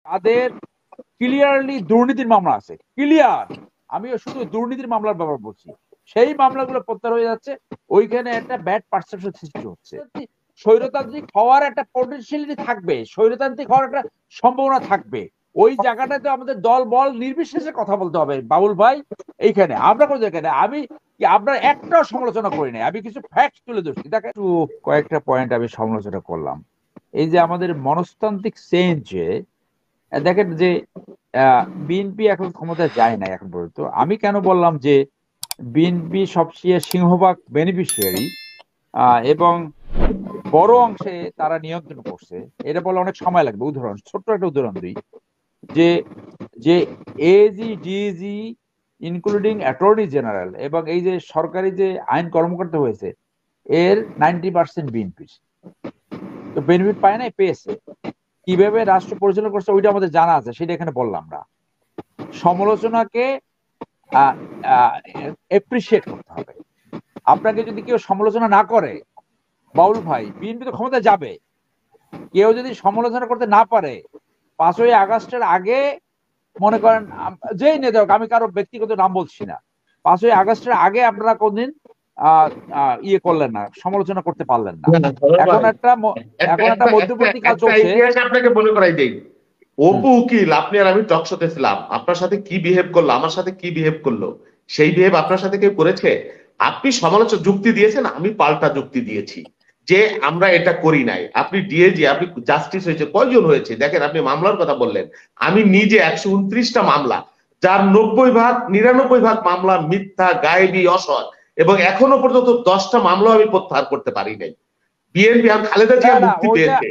তাদের ক্লিয়ারলি দুর্নীতির মামলা আছে, ক্লিয়ার। আমি শুধু দুর্নীতির মামলার ব্যাপার বলছি, সেই মামলাগুলো প্রত্যাহার হয়ে যাচ্ছে। ওইখানে একটা ব্যাড পারসেপশন সৃষ্টি হচ্ছে। স্বৈরতান্ত্রিক হওয়ার একটা পটেনশিয়ালিটি থাকবে, স্বৈরতান্ত্রিক হওয়ার একটা সম্ভাবনা থাকবে। ওই জায়গাটাতে আমাদের দল বল নির্বিশেষে কথা বলতে হবে বাবুল ভাই। এইখানে আমরা কোনো জায়গায় আমি আপনার একটাও সমালোচনা করি নাই, আমি কিছু ফ্যাক্ট তুলে ধরছি। দেখেন একটু কয়েকটা পয়েন্ট আমি সমালোচনা করলাম। এই যে আমাদের মনস্তান্ত্রিক চেঞ্জে দেখেন যে বিএনপি এখন ক্ষমতায় যায় না এখন পর্যন্ত। আমি কেন বললাম যে বিএনপি সবচেয়ে সিংহভাগ বেনিফিশিয়ারি এবং বড় অংশে তারা নিয়ন্ত্রণ করছে, এটা বলে অনেক সময় লাগবে। উদাহরণ, ছোট্ট একটা উদাহরণ দিই, যে যে AG DG including attorney general এবং এই যে সরকারি যে আইন কর্মকর্তা হয়েছে এর 90% বিএনপি। তো বেনিফিট পায় নাই, পেয়েছে। কিভাবে রাষ্ট্র পরিচালনা করছে ওইটা আমাদের জানা আছে, সেটা এখানে বললাম না। সমালোচনাকে এপ্রিসিয়েট করতে হবে। আপনাকে যদি কেউ সমালোচনা না করে, বাউল ভাই, বিএনপি তো ক্ষমতা যাবে। কেউ যদি সমালোচনা করতে না পারে, 5ই আগস্টের আগে মনে করেন যেই নেতা হোক, আমি কারো ব্যক্তিগত নাম বলছি না, 5ই আগস্টের আগে আপনারা কোনদিন ইয়ে করলেন না, সমালোচনা করতে পারলেন না। এখন একটা মধ্যবর্তী কাল চলছে। ইতিহাস আপনাকে মনে করাই দেই, অপু উকিল আপনি আর আমি টকশোতে ছিলাম, আপনার সাথে কি বিহেভ করলো, আমার সাথে কি বিহেভ করলো, সেই বিহেভ আপনার সাথে কেউ করেছে? আপনি সমালোচনা যুক্তি দিয়েছেন, আমি পাল্টা যুক্তি দিয়েছি যে আমরা এটা করি নাই। আপনি ডিএজি, আপনি জাস্টিস হয়েছে, কয়জন হয়েছে দেখেন। আপনি মামলার কথা বললেন, আমি নিজে 129টা মামলা, যার 99 ভাগ মামলা মিথ্যা, গায়েবী, অসৎ, এবং এখনো পর্যন্ত 10টা মামলা আমি প্রত্যাহার করতে পারি নাই। বিএনপি আর খালেদা জিয়া মুক্তি পেয়েছে।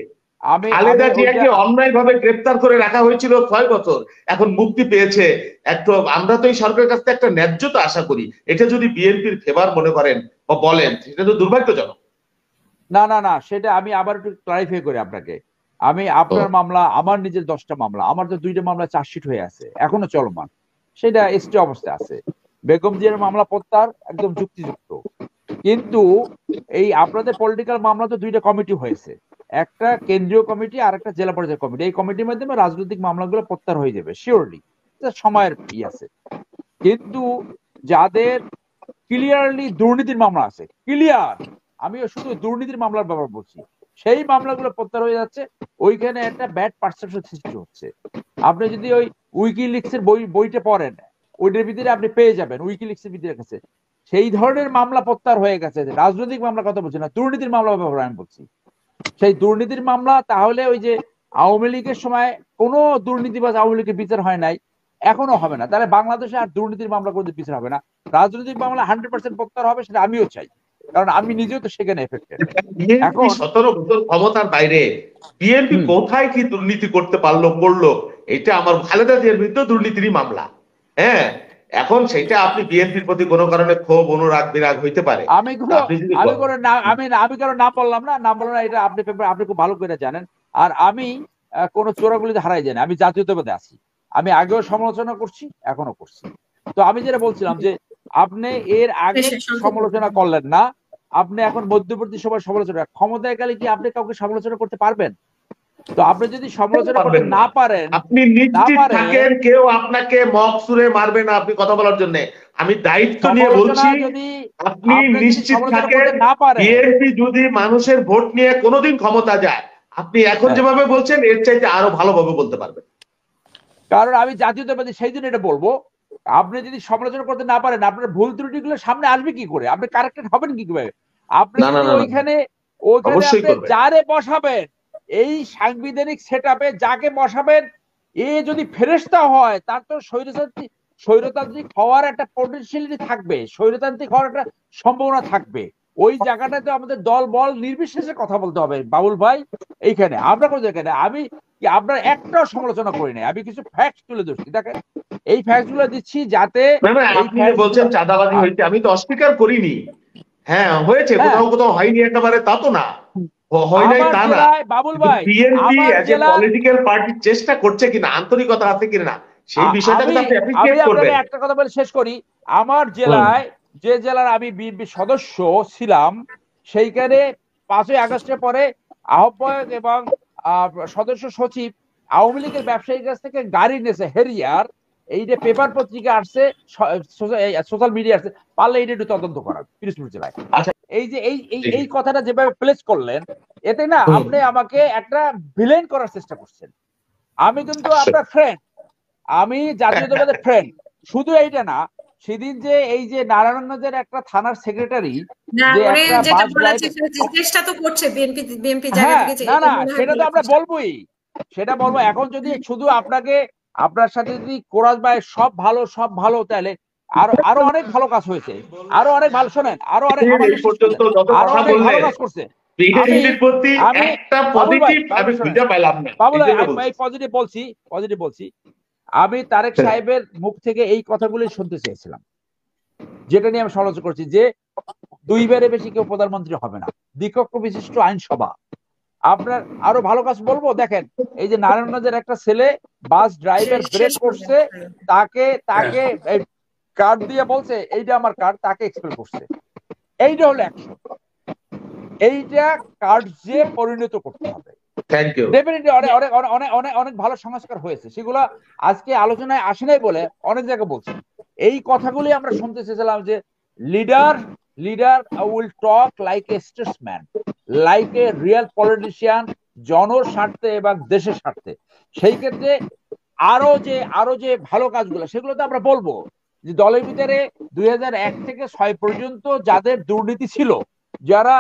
খালেদা জিয়াকে অন্যায় ভাবে গ্রেপ্তার করে রাখা হয়েছিল 6 বছর, এখন মুক্তি পেয়েছে। একটু আমরা তো এই সরকারের কাছ থেকে একটা ন্যায্যতা আশা করি। এটা যদি বিএনপির ফেভার মনে করেন বা বলেন, সেটা তো দুর্ভাগ্যজনক। না না না, সেটা আমি আবার একটু ক্লারিফাই করি আপনাকে। আমি আপনার মামলা, আমার নিজের 10টা মামলা, আমার তো 2টা মামলা চার্জশিট হয়ে আছে, এখনো চলমান, সেটা স্টে অবস্থায় আছে। বেগম জিয়ার মামলা প্রত্যাহার একদম যুক্তিযুক্ত। কিন্তু এই আপনাদের পলিটিক্যাল মামলা তো 2টা কমিটি হয়েছে, একটা কেন্দ্রীয় কমিটি আর একটা জেলা পর্যায়ের কমিটি। এই কমিটির মাধ্যমে রাজনৈতিক মামলাগুলো প্রত্যাহার হয়ে যাবে শিওরলি, সময়ের আছে। কিন্তু যাদের ক্লিয়ারলি দুর্নীতির মামলা আছে, ক্লিয়ার, আমি শুধু দুর্নীতির মামলার ব্যাপার বলছি, সেই মামলাগুলো প্রত্যাহার হয়ে যাচ্ছে। ওইখানে একটা ব্যাড পারসেপশন সৃষ্টি হচ্ছে। আপনি যদি ওই উইকিলিক্সের বইটা পড়েন, ওইটার ভিতরে আপনি পেয়ে যাবেন, উইকিলিক্সের ভিতরে কাছে সেই ধরনের মামলা প্রত্যাহার হয়ে গেছে। রাজনৈতিক মামলা কথা বলছি না, দুর্নীতির মামলা ব্যাপারে আমি বলছি। সেই দুর্নীতির মামলা, তাহলে ওই যে আওয়ামী লীগের সময় কোনো দুর্নীতিবাজ আওয়ামী লীগের বিচার হয় নাই, এখনো হবে না, তাহলে বাংলাদেশে আর দুর্নীতির মামলা কোনো বিচার হবে না। রাজনৈতিক মামলা 100% প্রত্যাহার হবে, সেটা আমিও চাই, কারণ আমি নিজেও তো সেখানে এফেক্টেড। এখন 17 বছর ক্ষমতার বাইরে বিএনপি কোথায় কি দুর্নীতি করতে পারলো করলো, এটা আমার খালেদা জিয়ার বিরুদ্ধে দুর্নীতিরই মামলা। হ্যাঁ, এখন সেটা আপনি বিএনপির প্রতি কোনো কারণে ক্ষোভ, অনুরাগ, বিরাগ হইতে পারে। আমি কারো নাম বললাম না, নাম বললাম না, এটা আপনি খুব ভালো করে জানেন। আর আমি কোনো চোরাগুলিতে হারাই যাই না, আমি জাতীয়তাবাদে আছি। আমি আগেও সমালোচনা করছি, এখনো করছি। তো আমি যেটা বলছিলাম যে আপনি এর আগে সমালোচনা করলেন না, আপনি এখন মধ্যবর্তী সময় সমালোচনা, ক্ষমতায় গেলে কি আপনি কাউকে সমালোচনা করতে পারবেন? তো আপনি যদি সমালোচনা করতে না পারেন, আপনি নিশ্চিত থাকেন কেউ আপনাকে মক সুরে মারবে না আপনি কথা বলার জন্য। আমি দায়িত্ব নিয়ে বলছি, আপনি নিশ্চিত থাকেন বিএনপি যদি মানুষের ভোট নিয়ে কোনোদিন ক্ষমতা যায়, আপনি এখন যেভাবে বলছেন এর চাইতে আরো ভালোভাবে বলতে পারবেন। কারণ আমি জাতীয়তাবাদী, সেই জন্য এটা বলবো। আপনি যদি সমালোচনা করতে না পারেন, আপনার ভুল ত্রুটিগুলো সামনে আসবে কি করে? আপনি কারেক্টেড হবেন কি করে? আপনি যদি ওইখানে আপনি যারে বসাবেন, এই সাংবিধানিক সেটআপে যাকে বসাবেন, এ যদি ফেরেশতা হয়, তার তো স্বৈরতান্ত্রিক হওয়ার একটা পটেনশিয়ালিটি থাকবে, স্বৈরতান্ত্রিক হওয়ার একটা সম্ভাবনা থাকবে। ওই জায়গাটাতে আমাদের দল বল নির্বিশেষে কথা বলতে হবে বাবুল ভাই। এইখানে আমরা কোনো জায়গায় আমি আপনার একটাও সমালোচনা করি নাই, আমি কিছু ফ্যাক্ট তুলে ধরছি। দেখেন এই ফ্যাক্ট গুলো দিচ্ছি যাতে আপনি বলছেন চাঁদাবাজি হয়েছে, আমি তো অস্বীকার করিনি। হ্যাঁ হয়েছে, কোথাও কোথাও হয়নি একেবারে তা তো না, হয় নাই তা না। বাবুল ভাই, BNP as a political party চেষ্টা করছে কিনা, আন্তরিকতা আছে কিনা, সেই বিষয়টাকে আপনি অ্যাপ্রিশিয়েট করবেন। আমি একটা কথা বলে শেষ করি। আমার জেলায়, যে জেলার আমি বিএনপি সদস্য ছিলাম, সেইখানে 5ই আগস্টের পরে আহ্বায়ক এবং সদস্য সচিব আওয়ামী লীগের ব্যবসায়ীর কাছ থেকে গাড়ি নেছে হেরিয়ার, এই যে পেপার পত্রিকা আসছে, সোশ্যাল মিডিয়া আসছে, পারলে এটা একটু তদন্ত করার পিরোজপুর জেলায়। আচ্ছা, এই যে এই কথাটা যেভাবে প্লেস করলেন, এতে না আপনি আমাকে একটা ভিলেন করার চেষ্টা করছেন। আমি কিন্তু আপনার ফ্রেন্ড, আমি জাতীয়তাবাদের ফ্রেন্ড। শুধু এইটা না, সেদিন যে এই যে নারায়ণগঞ্জের একটা থানার সেক্রেটারি না, যে উনি একটা যেটা বাস বলেছে ড্রাইভার, চেষ্টা তো করছে বিএনপি জায়গা হ্যাঁ, থেকে, যে না এটা না, মনে হয় সেটা তো বলার আমরা চেষ্টা। বলবোই, সেটা বলবো। এখন যদি শুধু আপনার সাথে যদি কোরাস ভাই সব ভালো, তাহলে আরো আরো অনেক ভালো কাজ হয়েছে, আরো অনেক ভালো, শোনেন, আরো অনেক, আমার এই বিশ্বাস পর্যন্ত করেন, যত আরো কথা অনেক ভালো বললেন, কাজ করছে। আমি বিএনপির প্রতি আমি একটা বাবুল ভাই, পজিটিভ আমি শোনেন, খুঁজে পাইলাম না, বাবুল এই ভাই, জন্য আমি বলছি। পজিটিভ বলছি। আমি তারেক সাহেবের মুখ থেকে এই কথাগুলি শুনতে চেয়েছিলাম, যেটা নিয়ে আমি সমালোচনা করছি, যে দুইবারে বেশি কেউ প্রধানমন্ত্রী হবে না, দ্বিকক্ষ বিশিষ্ট আইনসভা। আপনার আরো ভালো কাজ বলবো, দেখেন, এই যে নারায়ণগঞ্জের একটা ছেলে বাস ড্রাইভার ব্রেক শেষ করবেন। করছে, তাকে কার্ড দিয়ে বলছে এইটা আমার কার্ড, তাকে এক্সপেল করছে। এইটা হলো অ্যাকশন, এইটা কার্যে পরিণত করতে হবে। Thank you. ডেফিনেটলি অনেক অনেক অনেক অনেক অনেক অনেক ভালো সংস্কার হয়েছে, সেগুলো আজকে আলোচনায় আসে নাই বলে অনেক জায়গায় বলছি। এই কথাগুলি আমরা শুনতে চেয়েছিলাম, যে leader leader will talk like a statesman, like a real politician, জনস্বার্থে এবং দেশের স্বার্থে। সেই ক্ষেত্রে আরো যে ভালো কাজগুলো, সেগুলো তো আমরা বলবো, যে দলের ভিতরে 2001 থেকে 6 পর্যন্ত যাদের দুর্নীতি ছিল, যারা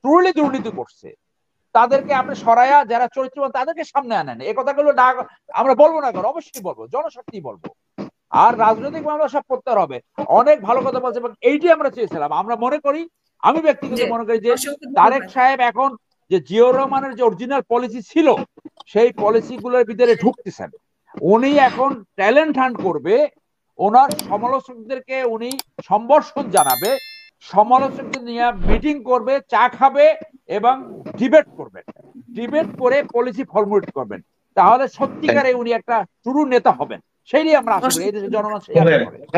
ট্রুলি দুর্নীতি করছে, তাদেরকে আপনি সরাইয়া, যারা চরিত্রবান তাদেরকে সামনে আনেন। এই কথাগুলো না আমরা বলবো না, কারণ অবশ্যই বলবো, জনস্বার্থেই বলবো। আর রাজনৈতিক মামলা সব প্রত্যাহার হবে, অনেক ভালো কথা বলছে, এবং এইটি আমরা চেয়েছিলাম। আমরা মনে করি, আমি ব্যক্তিগত জি, মনে করি, যে অসংখ্য তারেক ধন্যবাদ। সাহেব এখন যে জিয়াউর রহমানের যে অরিজিনাল পলিসি ছিল, সেই পলিসি গুলোর ভিতরে ঢুকতেছেন। উনি এখন ট্যালেন্ট হান্ট করবে, ওনার সমালোচকদেরকে উনি সম্বর্ষণ জানাবে, সমালোচকদের নিয়ে মিটিং করবে, চা খাবে এবং ডিবেট করবেন, ডিবেট করে পলিসি ফর্মুলেট করবেন। তাহলে সত্যিকারে উনি একটা ট্রু নেতা হবেন, সেই নিয়ে আমরা আশা করি, এই দেশের জনগণ সেই আশা করে।